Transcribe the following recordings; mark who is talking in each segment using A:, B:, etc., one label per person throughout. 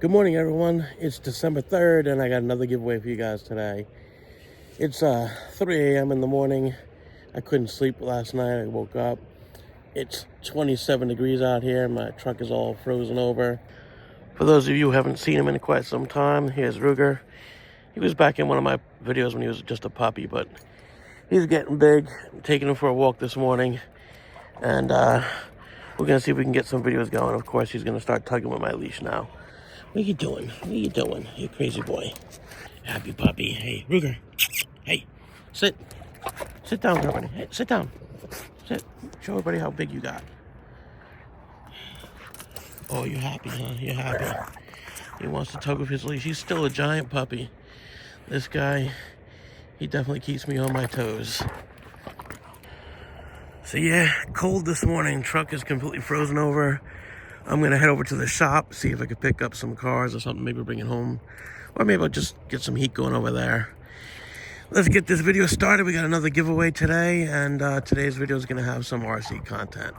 A: Good morning, everyone. It's December 3rd, and I got another giveaway for you guys today. It's 3 a.m. in the morning. I couldn't sleep last night. I woke up. It's 27 degrees out here. My truck is all frozen over. For those of you who haven't seen him in quite some time, here's Ruger. He was back in one of my videos when he was just a puppy, but he's getting big. I'm taking him for a walk this morning, and we're going to see if we can get some videos going. Of course, he's going to start tugging with my leash now. What are you doing? What are you doing? You crazy boy. Happy puppy. Hey, Ruger. Hey, sit. Sit down, everybody. Hey, sit down. Sit. Show everybody how big you got. Oh, you're happy, huh? You're happy. He wants to tug with his leash. He's still a giant puppy. This guy, he definitely keeps me on my toes. So yeah, cold this morning. Truck is completely frozen over. I'm going to head over to the shop, see if I could pick up some cars or something, maybe bring it home. Or maybe I'll just get some heat going over there. Let's get this video started. We got another giveaway today, and today's video is going to have some RC content.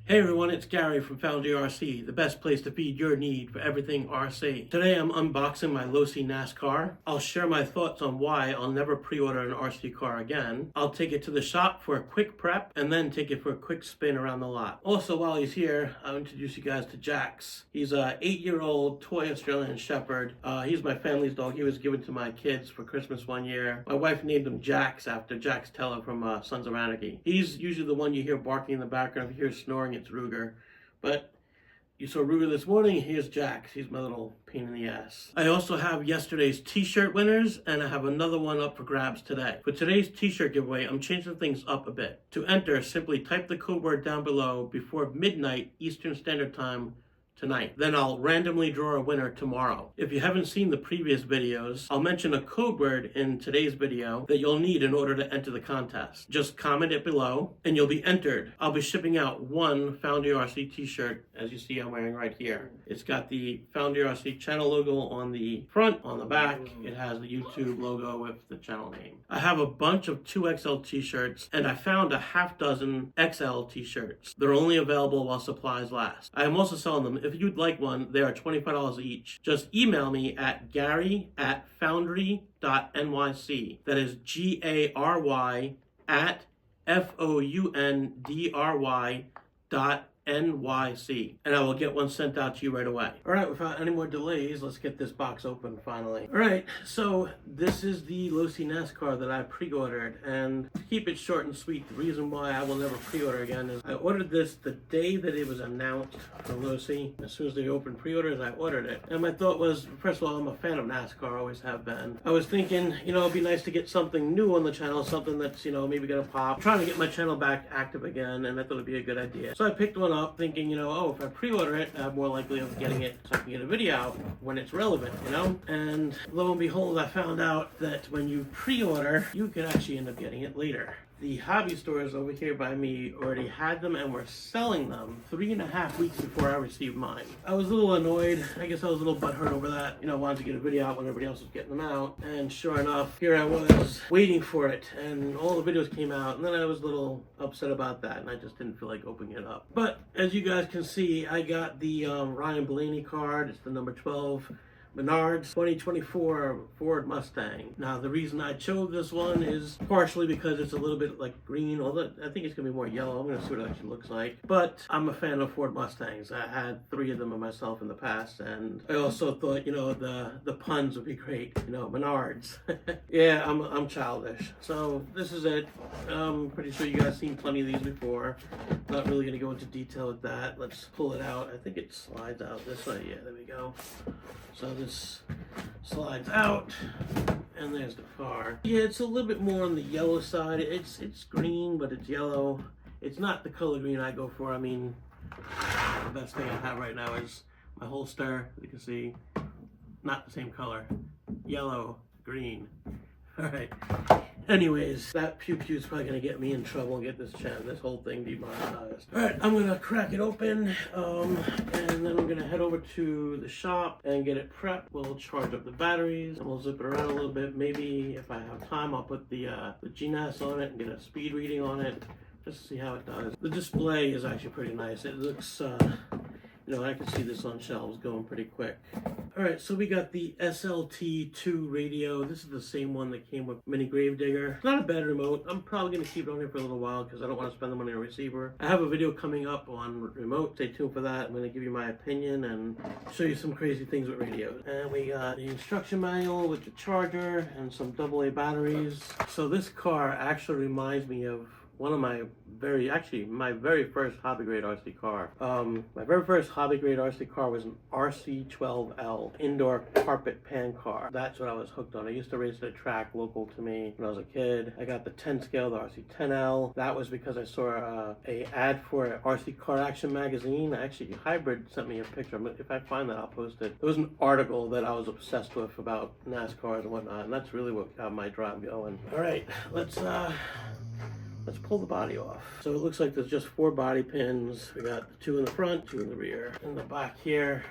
A: Hey everyone, it's Gary from Foundry RC, the best place to feed your need for everything RC. Today I'm unboxing my Losi NASCAR. I'll share my thoughts on why I'll never pre-order an RC car again. I'll take it to the shop for a quick prep and then take it for a quick spin around the lot. Also, while he's here, I'll introduce you guys to Jax. He's a 8-year-old toy Australian Shepherd. He's my family's dog. He was given to my kids for Christmas one year. My wife named him Jax after Jax Teller from Sons of Anarchy. He's usually the one you hear barking in the background. If you hear snoring, it's Ruger. But you saw Ruger this morning. Here's Jax. He's my little pain in the ass. I also have yesterday's t-shirt winners, and I have another one up for grabs today. For today's t-shirt giveaway, I'm changing things up a bit. To enter, simply type the code word down below before midnight Eastern Standard Time tonight. Then I'll randomly draw a winner tomorrow. If you haven't seen the previous videos, I'll mention a code word in today's video that you'll need in order to enter the contest. Just comment it below and you'll be entered. I'll be shipping out one Foundry RC t-shirt, as you see I'm wearing right here. It's got the Foundry RC channel logo on the front. On the back, it has the YouTube logo with the channel name. I have a bunch of 2XL t-shirts, and I found a half dozen XL t-shirts. They're only available while supplies last. I am also selling them. If you'd like one, they are $25 each. Just email me at gary@foundry.nyc. That is GARY at FOUNDRY.NYC, and I will get one sent out to you right away. All right, without any more delays, let's get this box open finally. All right, so this is the Losi NASCAR that I pre-ordered, and to keep it short and sweet, the reason why I will never pre-order again is I ordered this the day that it was announced for Losi. As soon as they opened pre-orders, I ordered it. And my thought was, first of all, I'm a fan of NASCAR, always have been. I was thinking, it'd be nice to get something new on the channel, something that's, maybe gonna pop. I'm trying to get my channel back active again, and I thought it'd be a good idea. So I picked one up thinking, if I pre-order it, I'm more likely of getting it so I can get a video out when it's relevant, And lo and behold, I found out that when you pre-order, you can actually end up getting it later. The hobby stores over here by me already had them and were selling them 3.5 weeks before I received mine. I was a little annoyed. I guess I was a little butthurt over that. I wanted to get a video out when everybody else was getting them out. And sure enough, here I was waiting for it, and all the videos came out, and then I was a little upset about that, and I just didn't feel like opening it up. But as you guys can see, I got the Ryan Blaney card. It's the number 12. Menards 2024 Ford Mustang. Now, the reason I chose this one is partially because it's a little bit like green, although I think it's going to be more yellow. I'm going to see what it actually looks like. But I'm a fan of Ford Mustangs. I had 3 of them of myself in the past, and I also thought, the puns would be great. Menards. Yeah, I'm childish. So this is it. I'm pretty sure you guys seen plenty of these before. Not really going to go into detail with that. Let's pull it out. I think it slides out this way. Yeah, there we go. So this slides out, and there's the car. Yeah, it's a little bit more on the yellow side. It's green, but it's yellow. It's not the color green I go for. I mean, the best thing I have right now is my holster. You can see, not the same color. Yellow, green. All right. Anyways, that pew-pew is probably going to get me in trouble and get this whole thing demonetized. All right, I'm going to crack it open, and then I'm going to head over to the shop and get it prepped. We'll charge up the batteries, and we'll zip it around a little bit. Maybe if I have time, I'll put the GNAS on it and get a speed reading on it, just to see how it does. The display is actually pretty nice. It looks, you know, I can see this on shelves going pretty quick. All right, so we got the SLT2 radio. This is the same one that came with Mini Gravedigger. It's not a bad remote. I'm probably going to keep it on here for a little while because I don't want to spend the money on a receiver. I have a video coming up on remote. Stay tuned for that. I'm going to give you my opinion and show you some crazy things with radios. And we got the instruction manual with the charger and some AA batteries. So this car actually reminds me of one of my my very first hobby grade RC car. My very first hobby grade RC car was an RC12L indoor carpet pan car. That's what I was hooked on. I used to race at a track local to me when I was a kid. I got the 10 scale, the RC10L. That was because I saw a ad for an RC Car Action magazine. Actually, Hybrid sent me a picture. If I find that, I'll post it. There was an article that I was obsessed with about NASCARs and whatnot, and that's really what got my drive going. All right, let's pull the body off. So it looks like there's just 4 body pins. We got 2 in the front, 2 in the rear. In the back here,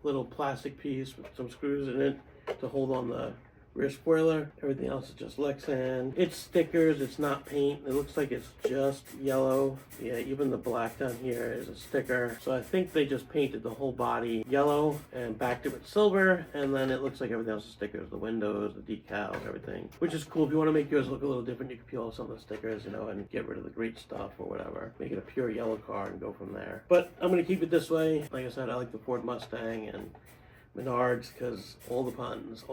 A: little plastic piece with some screws in it to hold on the rear spoiler. Everything else is just Lexan. It's stickers, it's not paint. It looks like it's just yellow. Yeah, even the black down here is a sticker. So I think they just painted the whole body yellow and backed it with silver, and then it looks like everything else is stickers, the windows, the decals, everything, which is cool. If you want to make yours look a little different, you can peel off some of the stickers, you know, and get rid of the great stuff or whatever. Make it a pure yellow car and go from there. But I'm going to keep it this way. Like I said, I like the Ford Mustang and Menards because all the puns.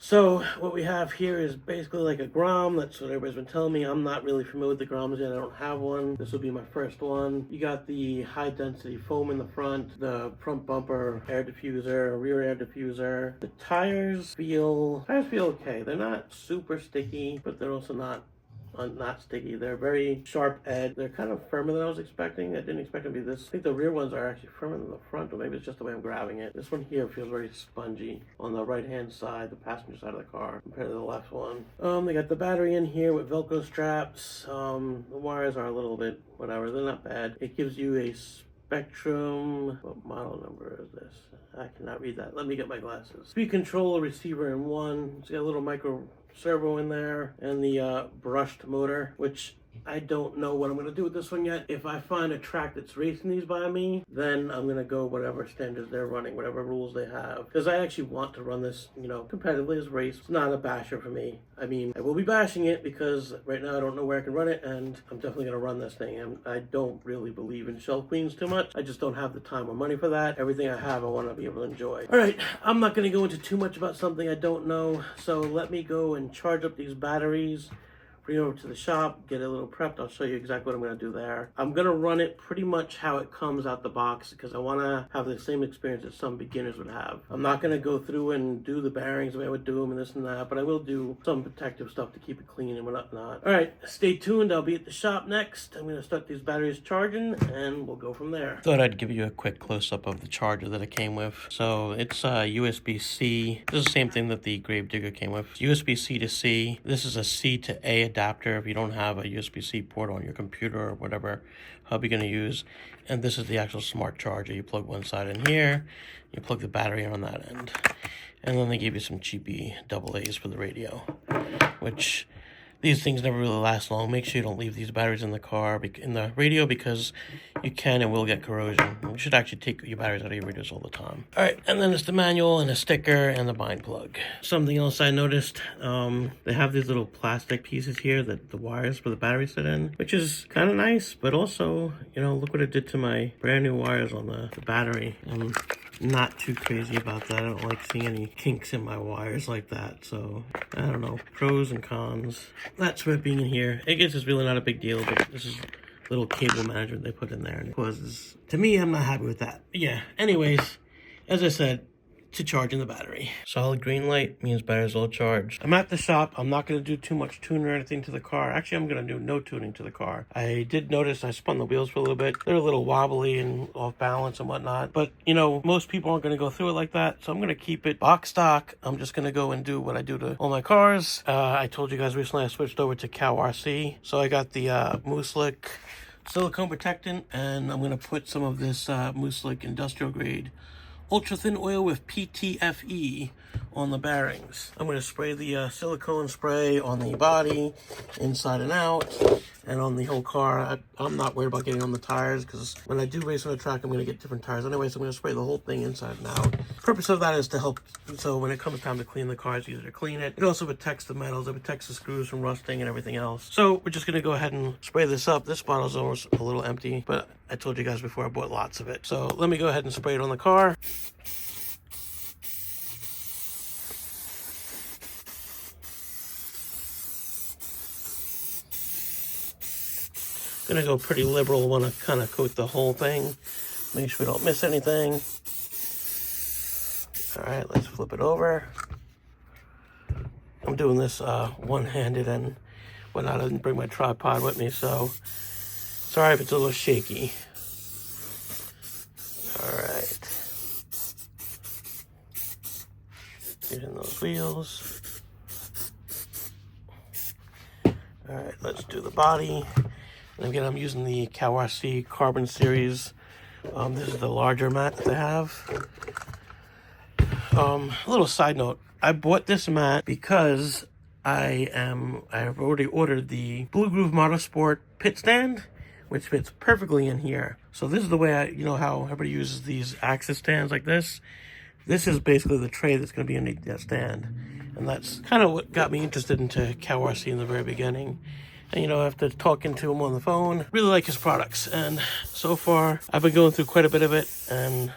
A: So what we have here is basically like a Grom. That's what everybody's been telling me. I'm not really familiar with the Groms yet. I don't have one. This will be my first one. You got the high density foam in the front, the front bumper air diffuser, rear air diffuser. The tires feel okay. They're not super sticky, but they're also not sticky. They're very sharp edge. They're kind of firmer than I was expecting. I didn't expect them to be this. I think the rear ones are actually firmer than the front, or maybe it's just the way I'm grabbing it. This one here feels very spongy on the right hand side, the passenger side of the car, compared to the left one. They got the battery in here with Velcro straps. The wires are a little bit whatever. They're not bad. It gives you a Spectrum. What model number is this? I cannot read that. Let me get my glasses. Speed controller, receiver in one. It's got a little micro servo in there, and the brushed motor, which I don't know what I'm going to do with this one yet. If I find a track that's racing these by me, then I'm going to go whatever standards they're running, whatever rules they have. Because I actually want to run this, you know, competitively as a race. It's not a basher for me. I mean, I will be bashing it because right now I don't know where I can run it, and I'm definitely going to run this thing. I don't really believe in shell queens too much. I just don't have the time or money for that. Everything I have, I want to be able to enjoy. All right, I'm not going to go into too much about something I don't know, so let me go and charge up these batteries, bring it over to the shop, get it a little prepped. I'll show you exactly what I'm going to do there. I'm going to run it pretty much how it comes out the box because I want to have the same experience that some beginners would have. I'm not going to go through and do the bearings the way I would do them and this and that, but I will do some protective stuff to keep it clean and whatnot. All right, stay tuned. I'll be at the shop next. I'm going to start these batteries charging and we'll go from there. Thought I'd give you a quick close-up of the charger that it came with. So it's USB-C. This is the same thing that the Gravedigger came with. USB-C to C. This is a C to A adapter if you don't have a USB-C port on your computer or whatever hub you're going to use. And this is the actual smart charger. You plug one side in here, you plug the battery on that end, and then they give you some cheapy AA's for the radio, which these things never really last long. Make sure you don't leave these batteries in the car, in the radio, because you can and will get corrosion. You should actually take your batteries out of your radios all the time. All right, and then it's the manual and a sticker and the bind plug. Something else I noticed, they have these little plastic pieces here that the wires for the battery sit in, which is kind of nice, but also, you know, look what it did to my brand new wires on the battery. I'm not too crazy about that. I don't like seeing any kinks in my wires like that, so I don't know, pros and cons. That's what being in here. I guess it's really not a big deal, but this is little cable management they put in there, and it causes, to me, I'm not happy with that. But yeah, anyways, as I said, to charging the battery. Solid green light means battery's all charged. I'm at the shop. I'm not going to do too much tuning or anything to the car. Actually, I'm going to do no tuning to the car. I did notice I spun the wheels for a little bit. They're a little wobbly and off balance and whatnot, but you know, most people aren't going to go through it like that, so I'm going to keep it box stock. I'm just going to go and do what I do to all my cars. I told you guys recently I switched over to Cow RC, so I got the Moose Lick silicone protectant, and I'm going to put some of this Moose Lick industrial grade ultra thin oil with PTFE on the bearings. I'm going to spray the silicone spray on the body, inside and out, and on the whole car. I'm not worried about getting on the tires because when I do race on the track, I'm going to get different tires anyway, so I'm going to spray the whole thing inside and out. The purpose of that is to help, so when it comes time to clean the car, it's easier to clean it. It also protects the metals, it protects the screws from rusting and everything else. So we're just going to go ahead and spray this up. This bottle's almost a little empty, but I told you guys before I bought lots of it. So let me go ahead and spray it on the car. Gonna go pretty liberal, want to kind of coat the whole thing, make sure we don't miss anything. All right, let's flip it over. I'm doing this one-handed and whatnot. I didn't bring my tripod with me, so sorry if it's a little shaky. All right, get in those wheels. All right, let's do the body. And again, I'm using the KRC Carbon Series. This is the larger mat that they have. A little side note, I bought this mat because I've already ordered the Blue Groove Motorsport pit stand, which fits perfectly in here. So this is the way you know how everybody uses these axis stands like this? This is basically the tray that's going to be underneath that stand. And that's kind of what got me interested into KRC in the very beginning. And, you know, after talking to him on the phone, really like his products. And so far, I've been going through quite a bit of it. And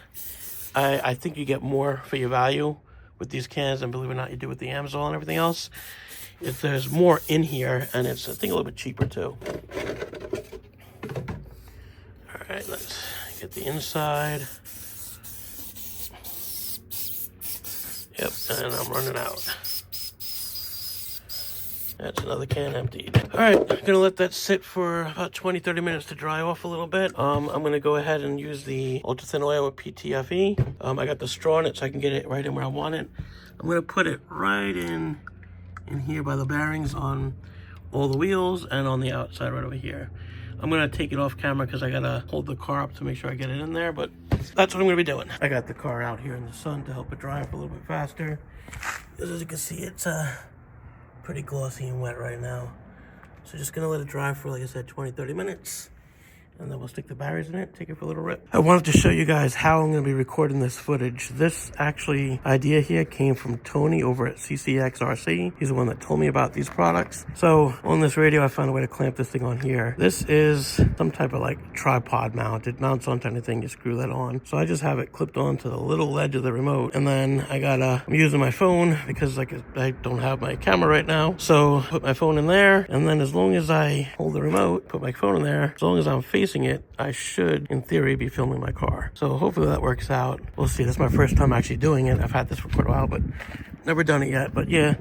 A: I think you get more for your value with these cans than, believe it or not, you do with the Amazon and everything else. If there's more in here, and it's, I think, a little bit cheaper, too. All right, let's get the inside. Yep, and I'm running out. That's another can emptied. All right, I'm gonna let that sit for about 20-30 minutes to dry off a little bit. I'm gonna go ahead and use the ultra thin oil with PTFE. I got the straw in it so I can get it right in where I want it. I'm gonna put it right in here by the bearings on all the wheels and on the outside right over here. I'm gonna take it off camera because I gotta hold the car up to make sure I get it in there, but that's what I'm gonna be doing. I got the car out here in the sun to help it dry up a little bit faster. As you can see, it's pretty glossy and wet right now. So just gonna let it dry for, like I said, 20-30 minutes. And then we'll stick the batteries in it, take it for a little rip. I wanted to show you guys how I'm gonna be recording this footage. This actually idea here came from Tony over at CCXRC. He's the one that told me about these products. So on this radio, I found a way to clamp this thing on here. This is some type of like tripod mount. It mounts onto anything, you screw that on. So I just have it clipped onto the little ledge of the remote. And then I'm using my phone because I don't have my camera right now. So put my phone in there. And then as long as I hold the remote, put my phone in there, as long as I'm facing it, I should, in theory, be filming my car. So hopefully that works out. We'll see. That's my first time actually doing it. I've had this for quite a while, but never done it yet. But yeah,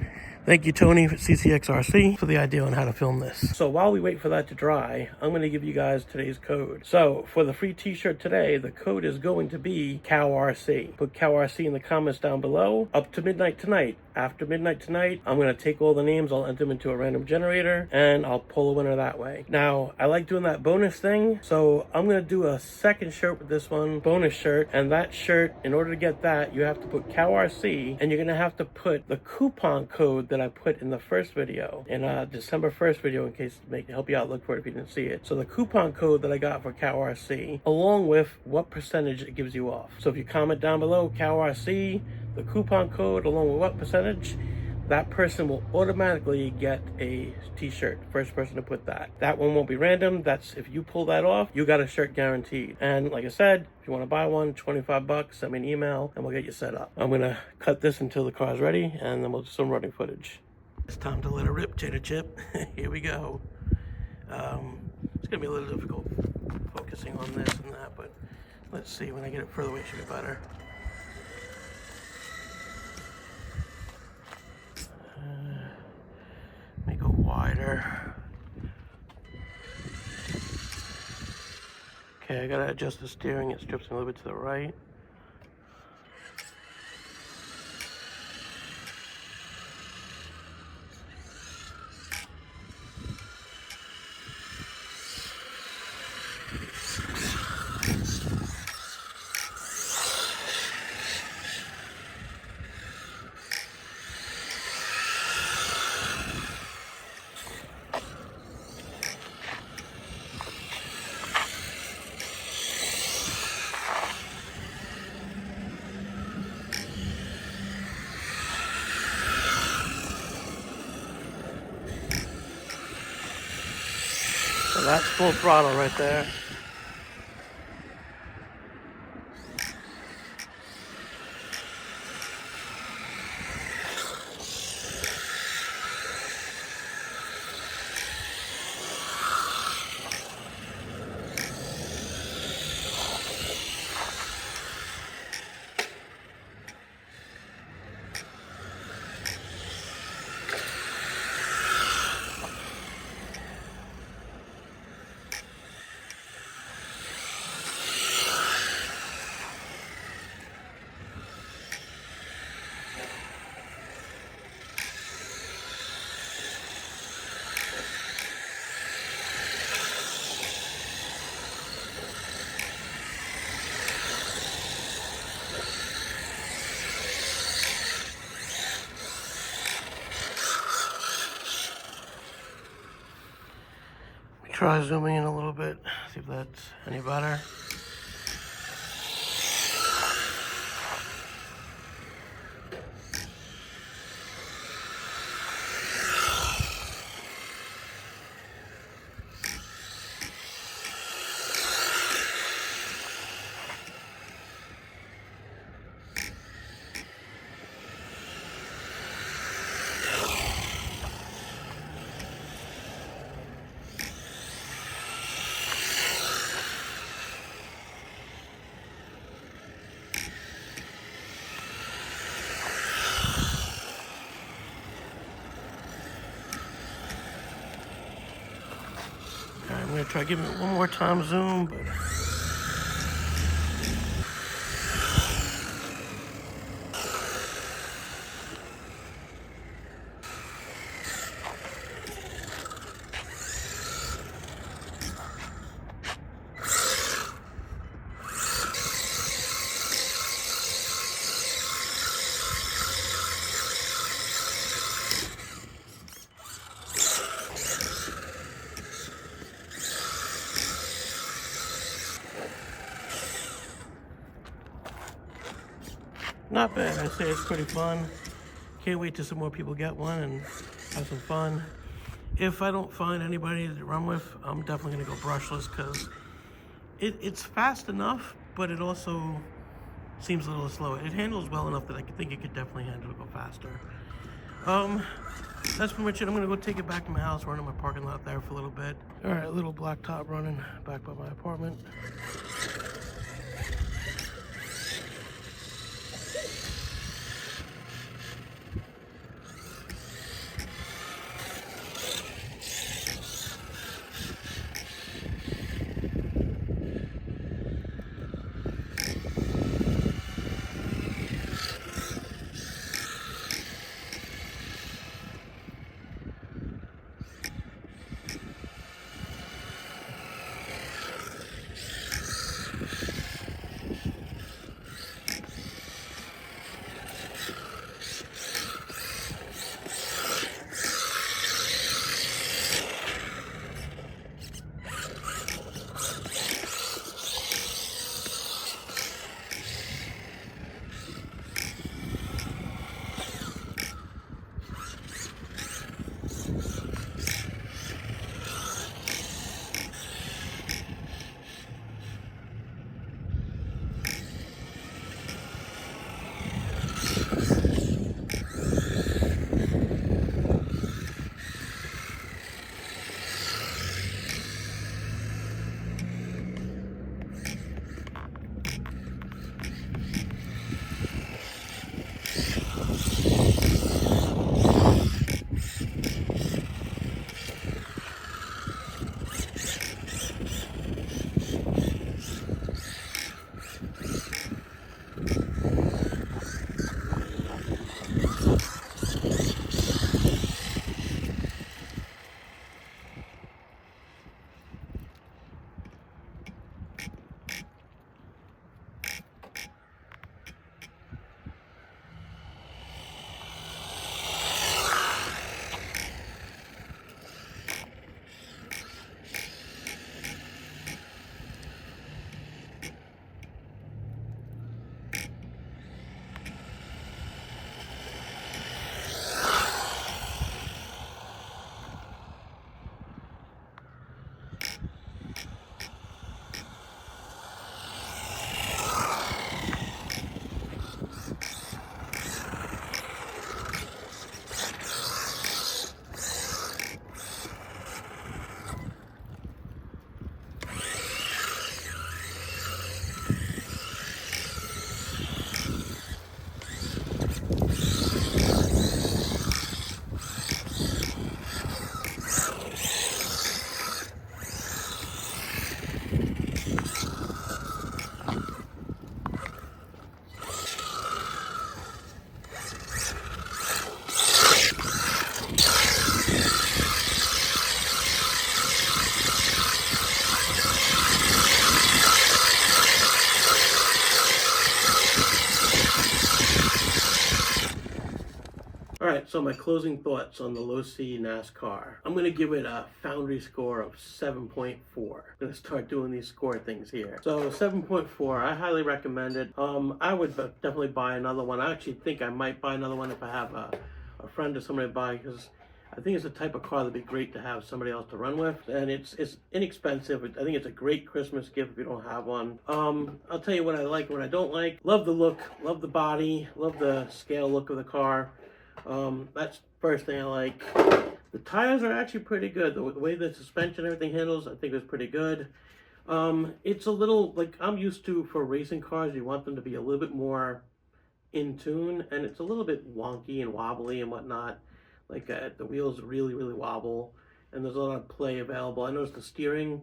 A: thank you, Tony, at CCXRC, for the idea on how to film this. So while we wait for that to dry, I'm going to give you guys today's code. So for the free t-shirt today, the code is going to be KRC. Put KRC in the comments down below. Up to midnight tonight. After midnight tonight, I'm going to take all the names, I'll enter them into a random generator, and I'll pull a winner that way. Now, I like doing that bonus thing, so I'm going to do a second shirt with this one, bonus shirt, and that shirt, in order to get that, you have to put KRC, and you're going to have to put the coupon code that I put in the first video, in December 1st video, in case to help you out, look for it if you didn't see it. So the coupon code that I got for KRC, along with what percentage it gives you off. So if you comment down below, KRC, the coupon code along with what percentage, that person will automatically get a t-shirt. First person to put that. That one won't be random. That's, if you pull that off, you got a shirt guaranteed. And like I said, if you want to buy one, $25, send me an email and we'll get you set up. I'm gonna cut this until the car's ready and then we'll do some running footage. It's time to let it rip, Tater Chip. Here we go. It's gonna be a little difficult focusing on this and that, but let's see, when I get it further away, it should be better. Let me go wider. Okay, I gotta adjust the steering. It strips a little bit to the right. So that's full throttle right there. Try zooming in a little bit, see if that's any better. I'm gonna try giving it one more time zoom, but not bad. I'd say it's pretty fun. Can't wait till some more people get one and have some fun. If I don't find anybody to run with, I'm definitely gonna go brushless because it's fast enough, but it also seems a little slow. It handles well enough that I think it could definitely handle it go faster. That's pretty much it. I'm gonna go take it back to my house, run in my parking lot there for a little bit. All right, little black top running back by my apartment. So my closing thoughts on the Losi NASCAR. I'm going to give it a Foundry score of 7.4. I'm going to start doing these score things here. So 7.4, I highly recommend it. I would definitely buy another one. I actually think I might buy another one if I have a friend or somebody to buy, because I think it's the type of car that'd be great to have somebody else to run with, and it's inexpensive. I think it's a great Christmas gift if you don't have one. I'll tell you what I like and what I don't like. Love the look, love the body, love the scale look of the car. That's the first thing I like. The tires are actually pretty good. The way the suspension and everything handles, I think is pretty good. It's a little, like I'm used to for racing cars, you want them to be a little bit more in tune, and it's a little bit wonky and wobbly and whatnot. Like the wheels really wobble, and there's a lot of play available. I noticed the steering,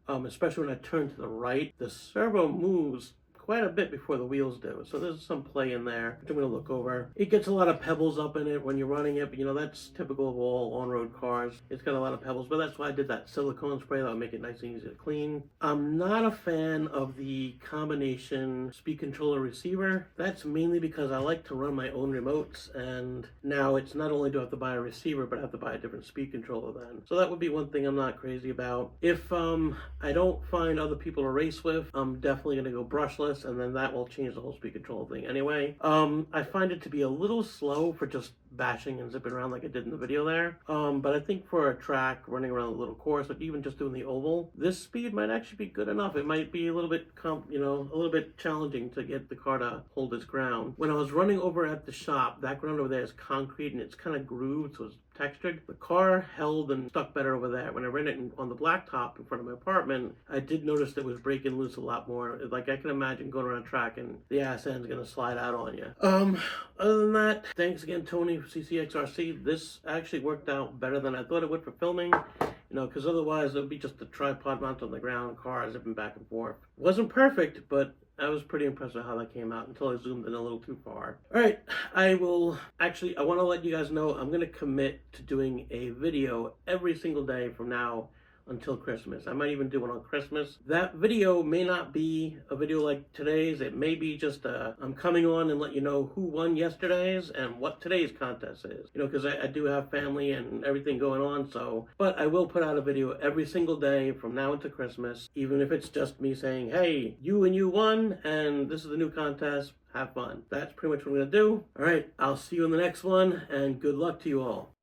A: especially when I turn to the right, the servo moves quite a bit before the wheels do. So there's some play in there, which I'm going to look over. It gets a lot of pebbles up in it when you're running it, but you know, that's typical of all on-road cars. It's got a lot of pebbles, but that's why I did that silicone spray. That'll make it nice and easy to clean. I'm not a fan of the combination speed controller receiver. That's mainly because I like to run my own remotes, and now it's not only do I have to buy a receiver, but I have to buy a different speed controller then. So that would be one thing I'm not crazy about. If I don't find other people to race with, I'm definitely going to go brushless, and then that will change the whole speed control thing anyway. I find it to be a little slow for just bashing and zipping around like I did in the video there. But I think for a track, running around a little course, or even just doing the oval, this speed might actually be good enough. It might be a little bit, a little bit challenging to get the car to hold its ground. When I was running over at the shop, that ground over there is concrete and it's kind of grooved, so it's textured. The car held and stuck better over there. When I ran it on the blacktop in front of my apartment, I did notice that it was breaking loose a lot more. Like I can imagine going around a track and the ass end's gonna slide out on you. Other than that, thanks again, Tony, for CCXRC. This actually worked out better than I thought it would for filming. You know, because otherwise it would be just a tripod mounted on the ground, car zipping back and forth. Wasn't perfect, but I was pretty impressed with how that came out until I zoomed in a little too far. All right, I want to let you guys know I'm going to commit to doing a video every single day from now until Christmas. I might even do one on Christmas. That video may not be a video like today's. It may be just I'm coming on and let you know who won yesterday's and what today's contest is. You know, because I do have family and everything going on, so. But I will put out a video every single day from now until Christmas, even if it's just me saying, hey, you and you won, and this is the new contest. Have fun. That's pretty much what I'm going to do. All right, I'll see you in the next one, and good luck to you all.